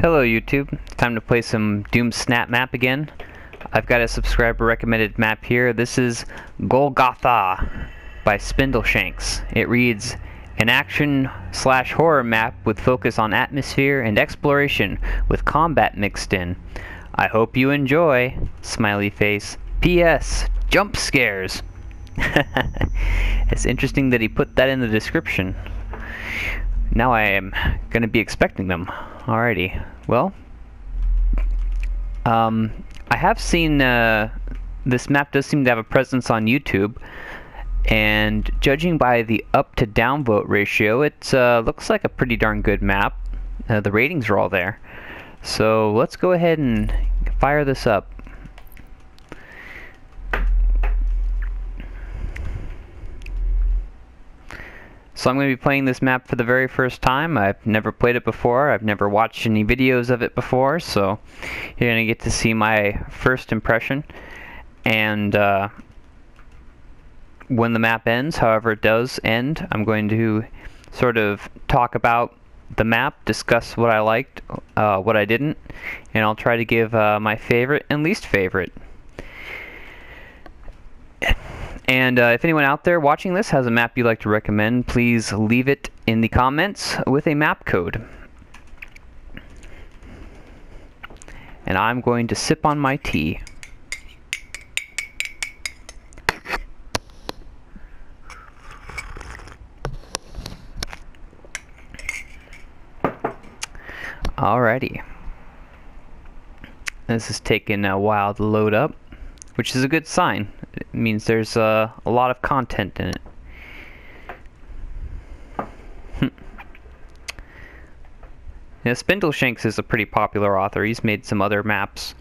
Hello YouTube, time to play some Doom Snapmap again. I've got a subscriber recommended map here. This is GOLGOTHA by Spindleshanks. It reads, an action/horror map with focus on atmosphere and exploration with combat mixed in. I hope you enjoy. Smiley face. P.S. Jump scares. It's interesting that he put that in the description. Now I am going to be expecting them. Alrighty. Well, I have seen this map does seem to have a presence on YouTube, and judging by the up to down vote ratio, it looks like a pretty darn good map. The ratings are all there. So let's go ahead and fire this up. So I'm going to be playing this map for the very first time. I've never played it before. I've never watched any videos of it before. So you're going to get to see my first impression. And when the map ends, however it does end, I'm going to sort of talk about the map, discuss what I liked, what I didn't, and I'll try to give my favorite and least favorite. And if anyone out there watching this has a map you'd like to recommend, please leave it in the comments with a map code. And I'm going to sip on my tea. Alrighty. This is taking a while to load up, which is a good sign. It means there's a lot of content in it. Now, Spindleshanks is a pretty popular author. He's made some other maps.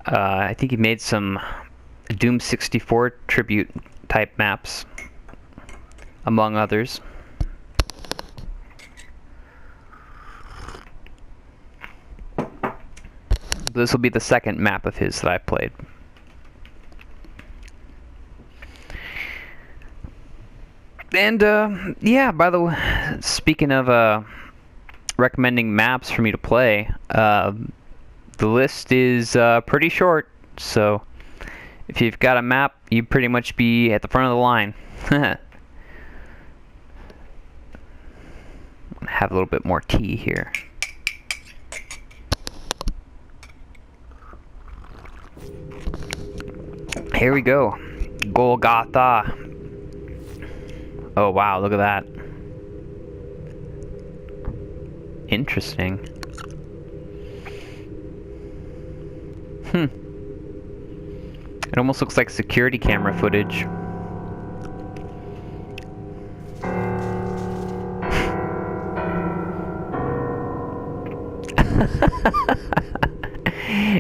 I think he made some Doom 64 tribute type maps, among others. This will be the second map of his that I played. And, yeah, by the way, speaking of recommending maps for me to play, the list is pretty short, so if you've got a map, you'd pretty much be at the front of the line. Have a little bit more tea here. Here we go. GOLGOTHA. Oh wow, look at that. Interesting. It almost looks like security camera footage.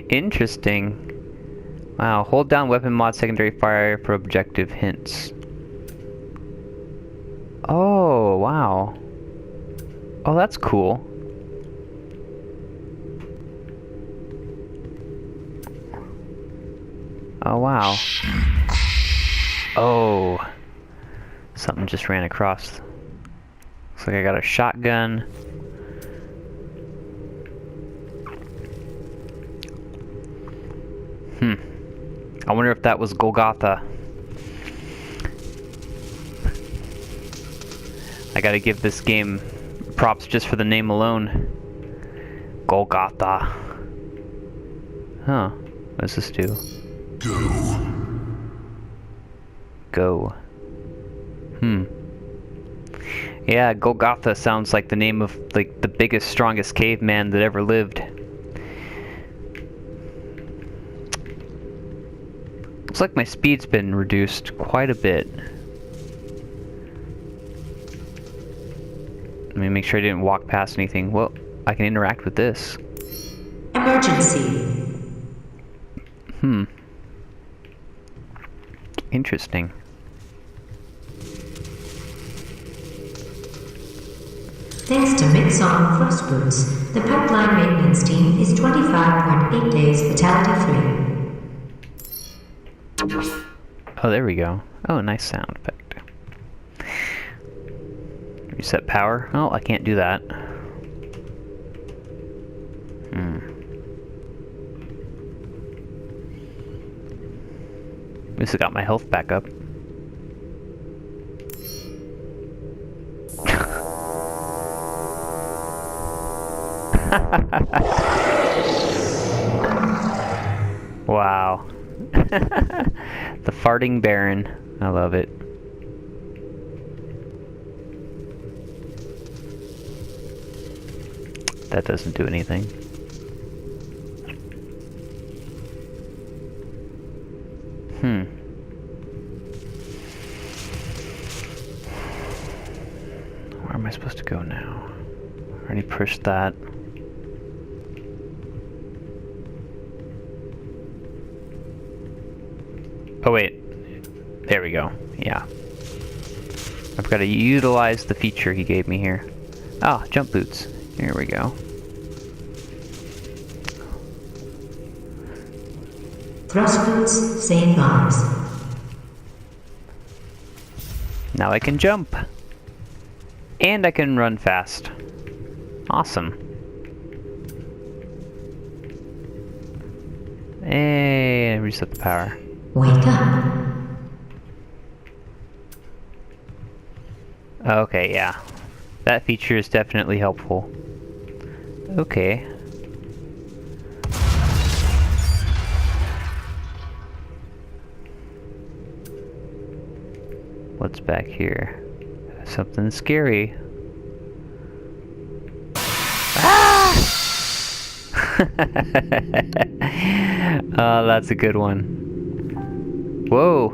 Interesting. Wow, hold down weapon mod secondary fire for objective hints. Oh, wow. Oh, that's cool. Oh, wow. Oh. Something just ran across. Looks like I got a shotgun. I wonder if that was GOLGOTHA. I gotta give this game props just for the name alone. GOLGOTHA. Huh. What does this do? Go. Yeah, GOLGOTHA sounds like the name of like the biggest, strongest caveman that ever lived. Looks like my speed's been reduced quite a bit. Let me make sure I didn't walk past anything. Well, I can interact with this. Emergency. Interesting. Thanks to Mid-Song Frost Boots, the pipeline maintenance team is 25.8 days fatality-free. Oh, there we go. Oh, nice sound effect. Reset power. Oh, I can't do that. At least I got my health back up. Wow. The farting Baron. I love it. That doesn't do anything. Where am I supposed to go now? I already pushed that. Oh wait. There we go. Yeah. I've got to utilize the feature he gave me here. Ah, jump boots. Here we go. Thrust boots save lives. Now I can jump. And I can run fast. Awesome. Hey, reset the power. Wake up. Okay, yeah. That feature is definitely helpful. Okay. What's back here? Something scary. Ah! Oh, that's a good one. Whoa!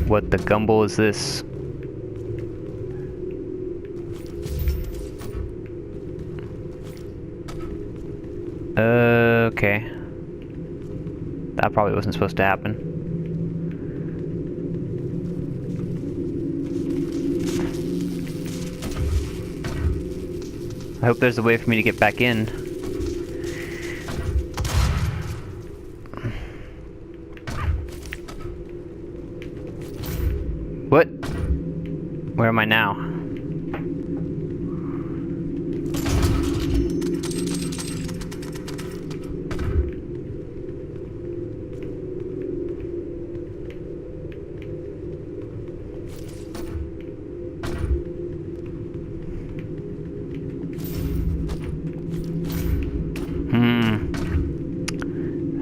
What the gumble is this? Okay. That probably wasn't supposed to happen. I hope there's a way for me to get back in. What? Where am I now?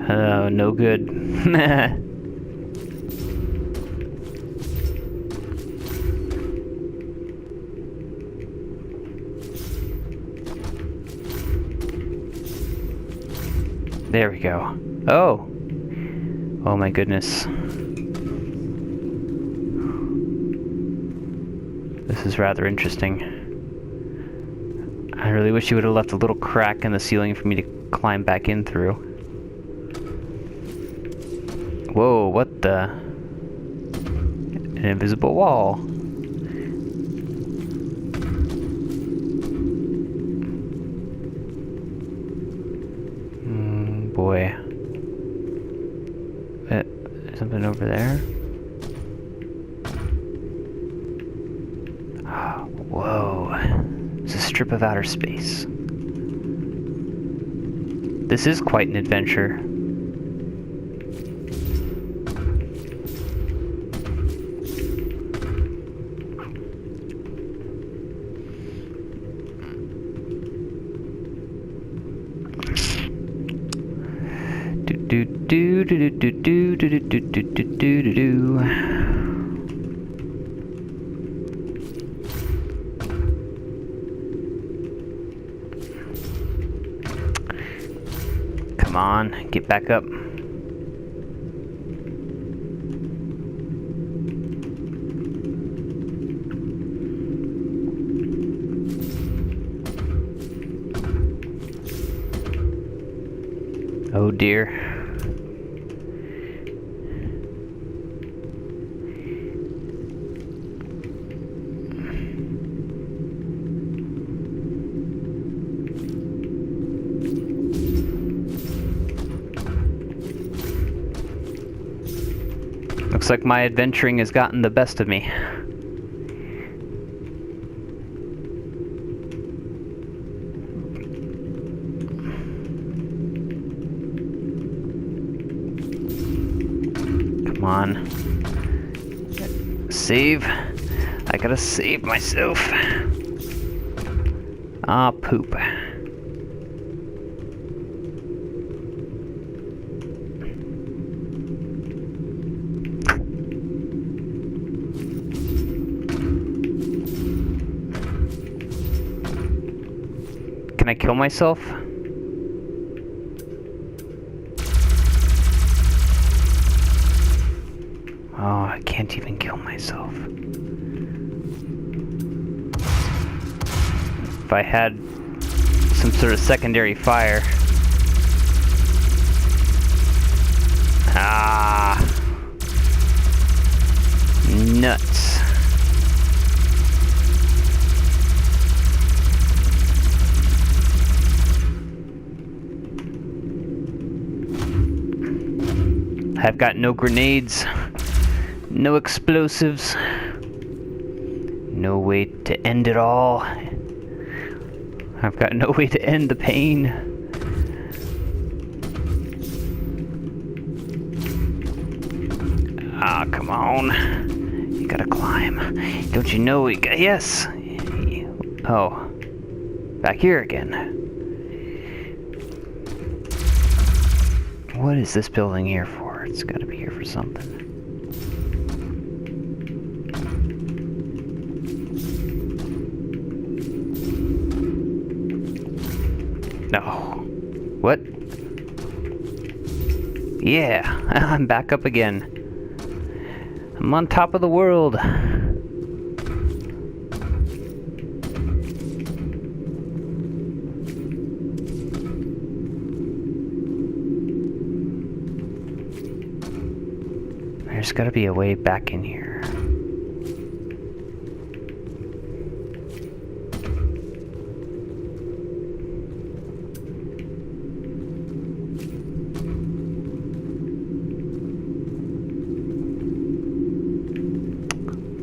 Oh, no good. There we go. Oh! Oh my goodness. This is rather interesting. I really wish you would have left a little crack in the ceiling for me to climb back in through. Whoa, what the? An invisible wall. Boy. Something over there? Whoa. It's a strip of outer space. This is quite an adventure. Come on, get back up. Oh dear. Looks like my adventuring has gotten the best of me. Come on. Save. I gotta save myself. Ah, poop. Can I kill myself? Oh, I can't even kill myself. If I had some sort of secondary fire. Ah. Nuts. I've got no grenades, no explosives, no way to end it all. I've got no way to end the pain. Ah, come on. You gotta climb. Don't you know we got... Yes! Oh. Back here again. What is this building here for? It's gotta be here for something. No. What? Yeah, I'm back up again. I'm on top of the world. There's gotta be a way back in here.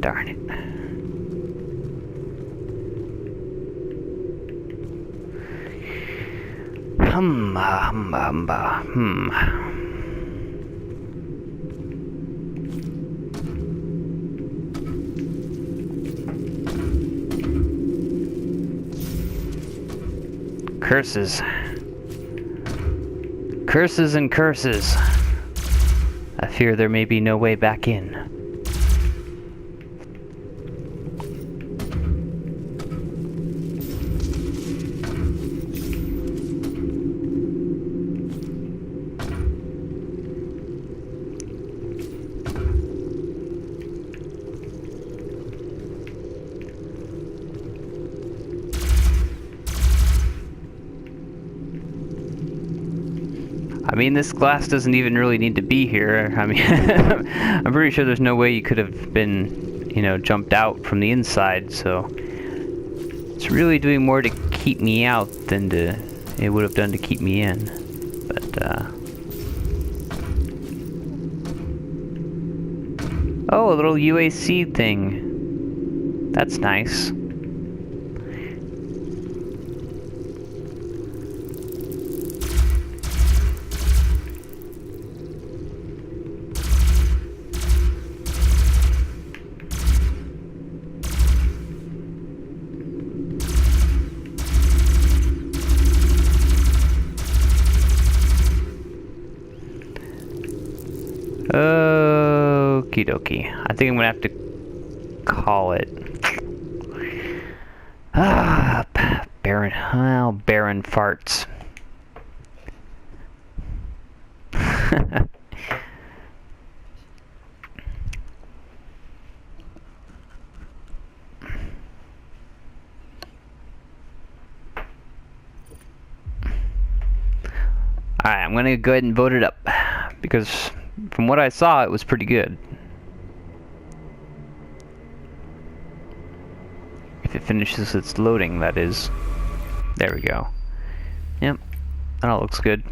Darn it. Curses. Curses and curses. I fear there may be no way back in. I mean, this glass doesn't even really need to be here. I mean, I'm pretty sure there's no way you could have been, you know, jumped out from the inside, so it's really doing more to keep me out than it would have done to keep me in. But, oh, a little UAC thing. That's nice. Okie dokie. I think I'm gonna have to call it. Ah, barren. Well, barren farts. Alright, I'm gonna go ahead and vote it up because from what I saw, it was pretty good. If it finishes its loading, that is. There we go. Yep, that all looks good.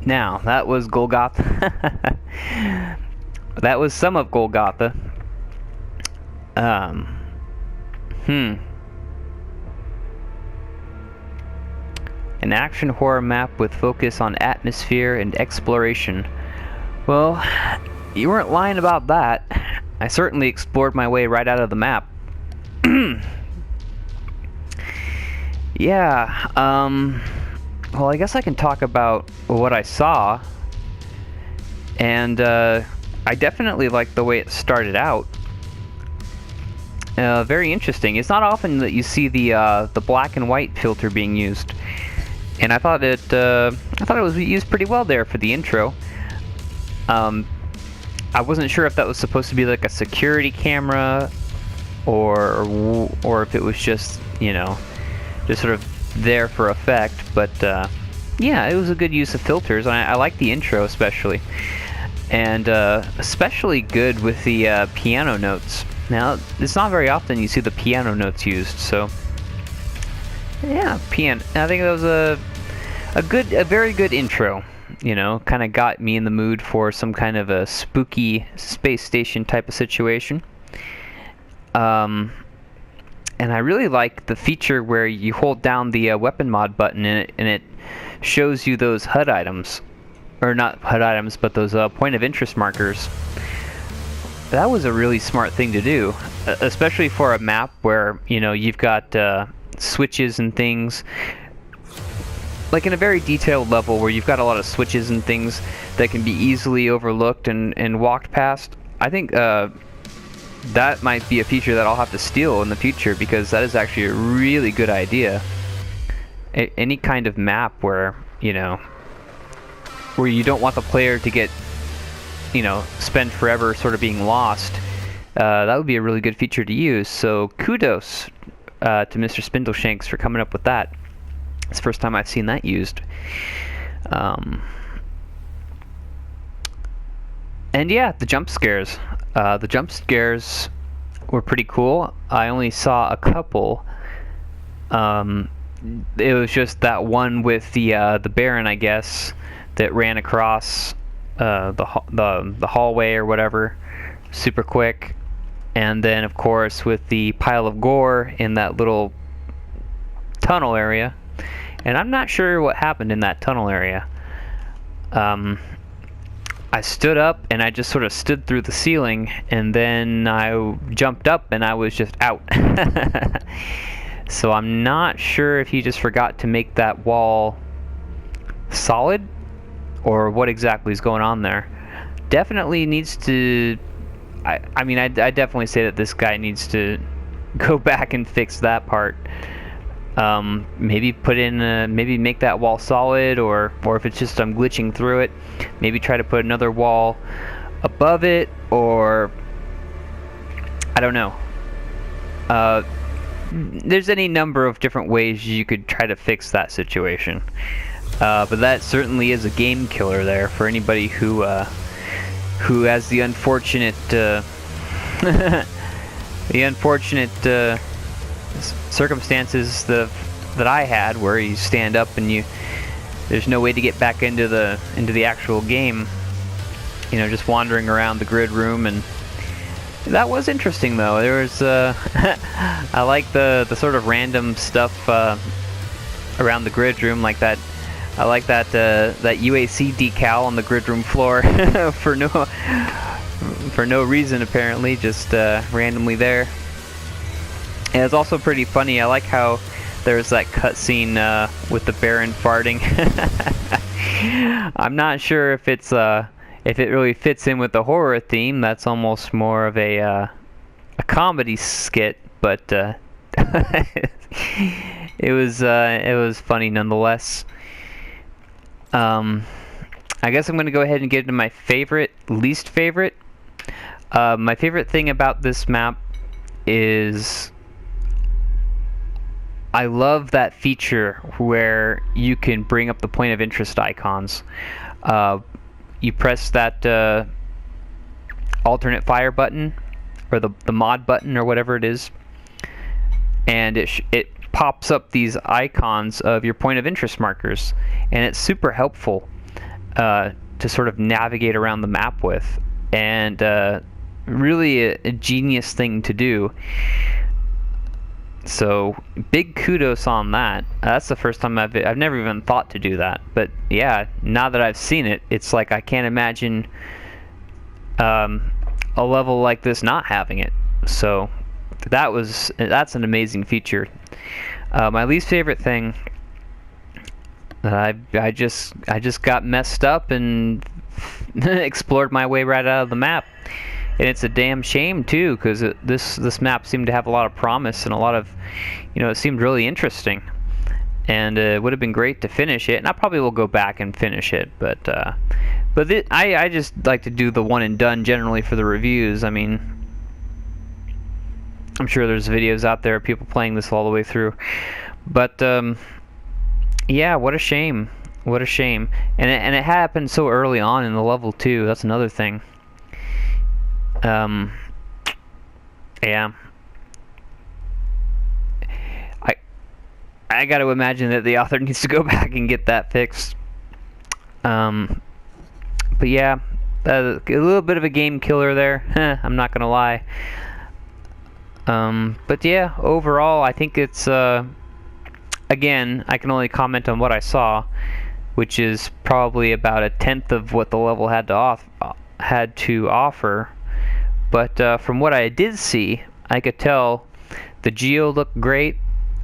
Now, that was Golgotha. that was some of Golgotha. An action horror map with focus on atmosphere and exploration. Well, you weren't lying about that. I certainly explored my way right out of the map. Yeah, well, I guess I can talk about what I saw. And I definitely liked the way it started out. Very interesting. It's not often that you see the black and white filter being used. And I thought it was used pretty well there for the intro. I wasn't sure if that was supposed to be like a security camera, or if it was just, you know, just sort of there for effect. But yeah, it was a good use of filters. I like the intro especially, and especially good with the piano notes. Now, it's not very often you see the piano notes used, so yeah, piano. I think that was a very good intro. You know, kind of got me in the mood for some kind of a spooky space station type of situation. And I really like the feature where you hold down the weapon mod button and it shows you those HUD items, or not HUD items, but those point of interest markers. That was a really smart thing to do, especially for a map where, you know, you've got switches and things, like in a very detailed level where you've got a lot of switches and things that can be easily overlooked and walked past. I think that might be a feature that I'll have to steal in the future, because that is actually a really good idea. Any kind of map where, you know, where you don't want the player to get, you know, spend forever sort of being lost, that would be a really good feature to use. So kudos to Mr. Spindleshanks for coming up with that. It's the first time I've seen that used. And yeah, the jump scares. The jump scares were pretty cool. I only saw a couple. It was just that one with the Baron, I guess, that ran across the hallway or whatever, super quick. And then, of course, with the pile of gore in that little tunnel area. And I'm not sure what happened in that tunnel area. I stood up and I just sort of stood through the ceiling, and then I jumped up and I was just out. So I'm not sure if he just forgot to make that wall solid, or what exactly is going on there. Definitely needs to... I mean, I definitely say that this guy needs to go back and fix that part. Maybe put in, maybe make that wall solid, or if it's just I'm glitching through it, maybe try to put another wall above it, or I don't know. There's any number of different ways you could try to fix that situation. But that certainly is a game killer there for anybody who has the unfortunate circumstances that I had, where you stand up and there's no way to get back into the actual game. You know, just wandering around the grid room. And that was interesting, though. There was I like the sort of random stuff around the grid room, like that. I like that UAC decal on the grid room floor for no reason, apparently, just randomly there. And it's also pretty funny. I like how there's that cutscene with the Baron farting. I'm not sure if it really fits in with the horror theme. That's almost more of a comedy skit, but it was funny nonetheless. I guess I'm gonna go ahead and get into my least favorite. My favorite thing about this map is I love that feature where you can bring up the point of interest icons. You press that alternate fire button, or the mod button, or whatever it is, and it pops up these icons of your point of interest markers, and it's super helpful to sort of navigate around the map with. and really a genius thing to do. So big kudos on that. That's the first time I've never even thought to do that. But yeah, now that I've seen it, it's like I can't imagine a level like this not having it. So that's an amazing feature. My least favorite thing that I just got messed up and explored my way right out of the map. And it's a damn shame too, because this map seemed to have a lot of promise and a lot of, it seemed really interesting, and it would have been great to finish it. And I probably will go back and finish it, but I just like to do the one and done generally for the reviews. I mean, I'm sure there's videos out there of people playing this all the way through, but yeah, what a shame, what a shame, and it happened so early on in the level too. That's another thing. Yeah. I got to imagine that the author needs to go back and get that fixed. But yeah, a little bit of a game killer there. I'm not gonna lie. But yeah, overall, I think it's again, I can only comment on what I saw, which is probably about 1/10 of what the level had to offer. But from what I did see, I could tell the geo looked great.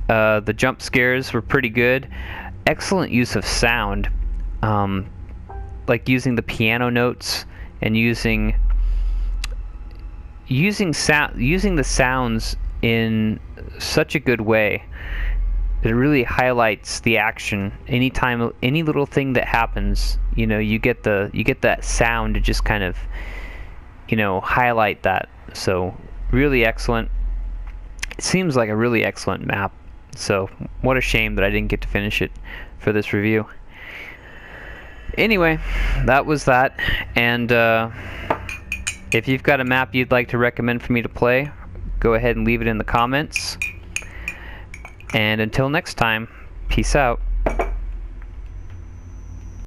The jump scares were pretty good. Excellent use of sound, like using the piano notes and using the sounds in such a good way. It really highlights the action. Anytime any little thing that happens, you get that sound to just kind of highlight that. So really excellent. It seems like a really excellent map. So what a shame that I didn't get to finish it for this review. Anyway, that was that. And if you've got a map you'd like to recommend for me to play, go ahead and leave it in the comments. And until next time, peace out.